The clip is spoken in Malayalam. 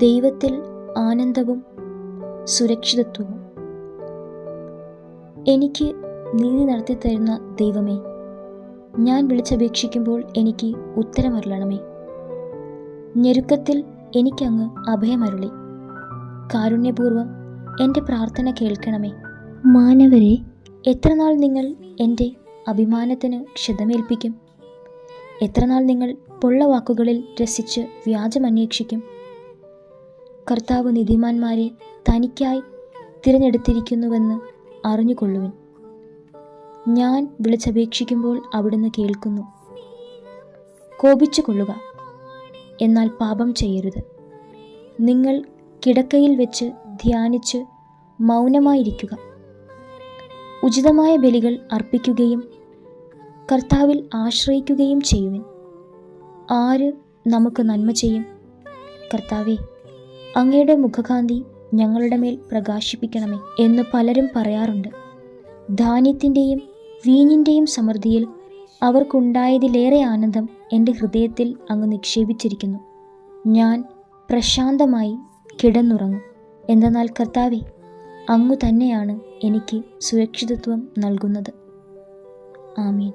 ദൈവത്തിൽ ആനന്ദവും സുരക്ഷിതത്വവും. എനിക്ക് നീതി നടത്തിത്തരുന്ന ദൈവമേ, ഞാൻ വിളിച്ചപേക്ഷിക്കുമ്പോൾ എനിക്ക് ഉത്തരമരുളണമേ. ഞെരുക്കത്തിൽ എനിക്കങ്ങ് അഭയമരുളി കാരുണ്യപൂർവ്വം എൻ്റെ പ്രാർത്ഥന കേൾക്കണമേ. മാനവരെ, എത്രനാൾ നിങ്ങൾ എൻ്റെ അഭിമാനത്തിന് ക്ഷതമേൽപ്പിക്കും? എത്രനാൾ നിങ്ങൾ പൊള്ളവാക്കുകളിൽ രസിച്ച് വ്യാജമന്വേഷിക്കും? കർത്താവ് നീതിമാന്മാരെ തനിക്കായി തിരഞ്ഞെടുത്തിരിക്കുന്നുവെന്ന് അറിഞ്ഞുകൊള്ളുവിൻ. ഞാൻ വിളിച്ചപേക്ഷിക്കുമ്പോൾ അവിടുന്ന് കേൾക്കുന്നു. കോപിച്ചു കൊള്ളുക, എന്നാൽ പാപം ചെയ്യരുത്. നിങ്ങൾ കിടക്കയിൽ വെച്ച് ധ്യാനിച്ച് മൗനമായിരിക്കുക. ഉചിതമായ ബലികൾ അർപ്പിക്കുകയും കർത്താവിൽ ആശ്രയിക്കുകയും ചെയ്യുവിൻ. ആര് നമുക്ക് നന്മ ചെയ്യും? കർത്താവേ, അങ്ങയുടെ മുഖകാന്തി ഞങ്ങളുടെ മേൽ പ്രകാശിപ്പിക്കണമേ എന്ന് പലരും പറയാറുണ്ട്. ധാന്യത്തിൻ്റെയും വീഞ്ഞിൻ്റെയും സമൃദ്ധിയിൽ അവർക്കുണ്ടായതിലേറെ ആനന്ദം എൻ്റെ ഹൃദയത്തിൽ അങ്ങ് നിക്ഷേപിച്ചിരിക്കുന്നു. ഞാൻ പ്രശാന്തമായി കിടന്നുറങ്ങും. എന്തെന്നാൽ കർത്താവേ, അങ്ങു തന്നെയാണ് എനിക്ക് സുരക്ഷിതത്വം നൽകുന്നത്. ആമീൻ.